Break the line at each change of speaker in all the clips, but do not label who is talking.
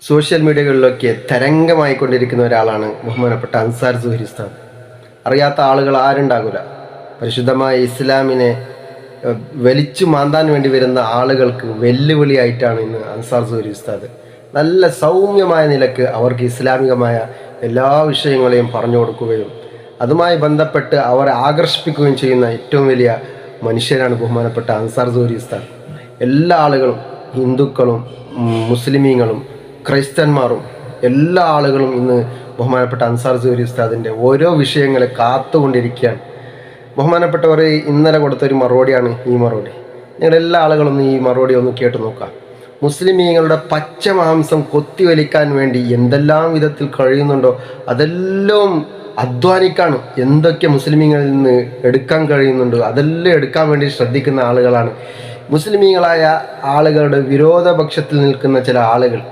Social മീഡിയകളിലൊക്കെ തരംഗമായിക്കൊണ്ടിരിക്കുന്ന ഒരാളാണ് ബഹുമാനപ്പെട്ട അൻസാർ സുഹരി ഉസ്താദ്. അറിയാത്ത ആളുകൾ ആരുണ്ടാകില്ല. പരിശുദ്ധമായ ഇസ്ലാമിനെ വലിച്ചു മാന്താൻ വേണ്ടി വരുന്ന ആളുകൾക്ക് വെല്ലുവിളിയായിട്ടാണ് ഇന്ന് അൻസാർ സുഹരി ഉസ്താദ് നല്ല സൗമ്യമായ നിലക്ക് അവർക്ക് ഇസ്ലാമികമായ എല്ലാ വിഷയങ്ങളെയും പറഞ്ഞു കൊടുക്കുകയും അതുമായി ബന്ധപ്പെട്ട് അവരെ ആകർഷിപ്പിക്കുകയും ചെയ്യുന്ന ഏറ്റവും വലിയ മനുഷ്യരാണ് ബഹുമാനപ്പെട്ട അൻസാർ സുഹരി ഉസ്താദ്. എല്ലാ ആളുകളും, ഹിന്ദുക്കളും മുസ്ലിമീങ്ങളും ക്രൈസ്തന്മാരും എല്ലാ ആളുകളും ഇന്ന് ബഹുമാനപ്പെട്ട അൻസാർ സുഹരി ഉസ്താദിൻ്റെ ഓരോ വിഷയങ്ങളെ കാത്തുകൊണ്ടിരിക്കുകയാണ്. ബഹുമാനപ്പെട്ടവർ ഇന്നലെ കൊടുത്തൊരു മറുപടിയാണ് ഈ മറുപടി. നിങ്ങളെല്ലാ ആളുകളും ഈ മറുപടി ഒന്ന് കേട്ടു നോക്കാം. മുസ്ലിമീങ്ങളുടെ പച്ച മാംസം കൊത്തിവലിക്കാൻ വേണ്ടി എന്തെല്ലാം വിധത്തിൽ കഴിയുന്നുണ്ടോ അതെല്ലാം അധ്വാനിക്കാണ്. എന്തൊക്കെ മുസ്ലിമീങ്ങളിൽ നിന്ന് എടുക്കാൻ കഴിയുന്നുണ്ടോ അതെല്ലാം എടുക്കാൻ വേണ്ടി ശ്രദ്ധിക്കുന്ന ആളുകളാണ് മുസ്ലിമീങ്ങളായ ആളുകളുടെ വിരോധപക്ഷത്തിൽ നിൽക്കുന്ന ചില ആളുകൾ.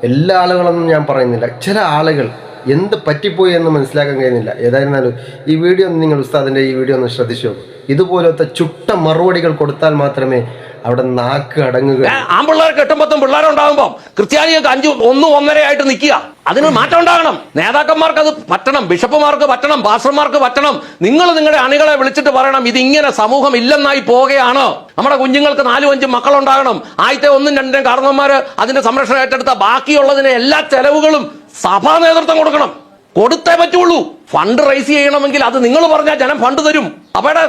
എല്ലാ ആളുകളൊന്നും ഞാൻ പറയുന്നില്ല, ചില ആളുകൾ എന്ത് പറ്റിപ്പോയി എന്ന് മനസ്സിലാക്കാൻ കഴിയുന്നില്ല. ഏതായിരുന്നാലും ഈ വീഡിയോ ഒന്ന് നിങ്ങൾ ഉസ്താദിൻ്റെ ഈ വീഡിയോ ഒന്ന് ശ്രദ്ധിച്ചു നോക്കും. ഇതുപോലത്തെ ചുട്ട മറുപടികൾ കൊടുത്താൽ മാത്രമേ അവിടെ നാക്ക് അടങ്ങുക.
ആൺപിള്ളേർ കെട്ടുമ്പത്തും പിള്ളേരുണ്ടാകുമ്പോ ക്രിസ്ത്യാനികൾക്ക് 5, 1, 1.5 ആയിട്ട് നിൽക്കുക. അതിന് മാറ്റം ഉണ്ടാകണം. നേതാക്കന്മാർക്ക് അത് പറ്റണം, ബിഷപ്പുമാർക്ക് പറ്റണം, പാസ്റ്റർമാർക്ക് പറ്റണം. നിങ്ങൾ നിങ്ങളുടെ അണികളെ വിളിച്ചിട്ട് പറയണം, ഇതിങ്ങനെ സമൂഹം ഇല്ലെന്നായി പോവുകയാണ്. നമ്മുടെ കുഞ്ഞുങ്ങൾക്ക് 4, 5 മക്കളുണ്ടാകണം. ആദ്യത്തെ 1, 2 കാരണവന്മാര് അതിന്റെ സംരക്ഷണം ഏറ്റെടുത്ത ബാക്കിയുള്ളതിന് എല്ലാ ചെലവുകളും സഭാ നേതൃത്വം കൊടുക്കണം. കൊടുത്തേ പറ്റുള്ളൂ. ഫണ്ട് റൈസ് ചെയ്യണമെങ്കിൽ അത് നിങ്ങൾ പറഞ്ഞാൽ ജനം ഫണ്ട് തരും. അവരുടെ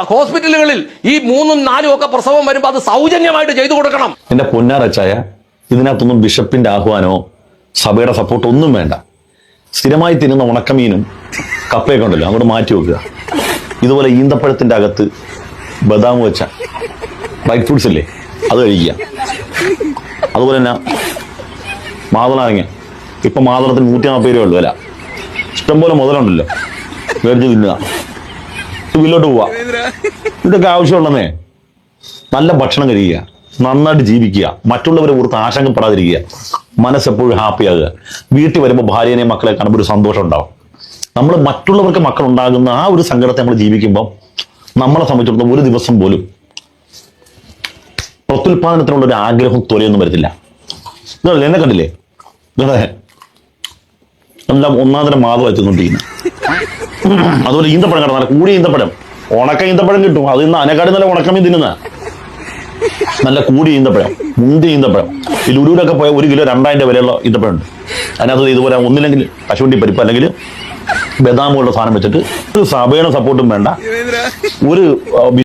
ഹോസ്പിറ്റലുകളിൽ ഈ 3, 4 ഒക്കെ പ്രസവം വരുമ്പോൾ അത് സൗജന്യമായിട്ട് ചെയ്തു കൊടുക്കണം.
എന്റെ പൊന്നാറച്ചായ, ഇതിനകത്തൊന്നും ബിഷപ്പിന്റെ ആഹ്വാനമോ സഭയുടെ സപ്പോർട്ട് ഒന്നും വേണ്ട. സ്ഥിരമായി തിന്നുന്ന ഉണക്കമീനും കപ്പയൊക്കെ ഉണ്ടല്ലോ, അങ്ങോട്ട് മാറ്റി വെക്കുക. ഇതുപോലെ ഈന്തപ്പഴത്തിന്റെ അകത്ത് ബദാം വെച്ച ഡ്രൈ ഫ്രൂട്ട്സ് ഇല്ലേ, അത് കഴിക്കുക. അതുപോലെ തന്നെ മാതളനാരങ്ങ, ഇപ്പൊ മാതളത്തിന് 140 രൂപ ഉള്ളു വില. ഇഷ്ടംപോലെ മുതലുണ്ടല്ലോ, മേടിച്ച് തിന്നുക. വീട്ടിലോട്ട് പോവാ. ഇതൊക്കെ ആവശ്യമുള്ളതേ. നല്ല ഭക്ഷണം കഴിക്കുക, നന്നായിട്ട് ജീവിക്കുക, മറ്റുള്ളവരെ ഓർത്ത് ആശങ്കപ്പെടാതിരിക്കുക, മനസ്സെപ്പോഴും ഹാപ്പിയാകുക. വീട്ടിൽ വരുമ്പോൾ ഭാര്യനെയും മക്കളെ കാണുമ്പോൾ ഒരു സന്തോഷം ഉണ്ടാവും. നമ്മൾ മറ്റുള്ളവർക്ക് മക്കളുണ്ടാകുന്ന ആ ഒരു സങ്കടത്തെ നമ്മൾ ജീവിക്കുമ്പോൾ നമ്മളെ സംബന്ധിച്ചിടത്തോളം ഒരു ദിവസം പോലും പ്രത്യുൽപാദനത്തിനുള്ള ഒരു ആഗ്രഹം തൊലയൊന്നും വരത്തില്ല. എന്നെ കണ്ടില്ലേ, എല്ലാം ഒന്നാന്തരം മാതം എത്തുന്നുണ്ടിരിക്കുന്നു. അതുപോലെ ഈന്തപ്പഴം കടന്നാൽ കൂടിയ ഈന്തപ്പഴം, ഉണക്ക ഈന്തപ്പഴം കിട്ടും. അത് ഇന്ന് അനക്കാട് നല്ല ഉണക്കമീൻ തിന്നുന്ന നല്ല കൂടിയ ഈന്തപ്പഴം, മുന്തിയ ഈന്തപ്പഴം. ഈ ലുലുവിലൊക്കെ പോയ 1 കിലോ 2000 രൂപ വിലയുള്ള ഈന്തപ്പഴം ഉണ്ട്. അതിനകത്ത് ഇതുപോലെ ഒന്നില്ലെങ്കിൽ കശുവണ്ടി പരിപ്പ് അല്ലെങ്കിൽ ബദാമുള്ള സാധനം വെച്ചിട്ട് ഒരു സഭയുടെ സപ്പോർട്ടും വേണ്ട, ഒരു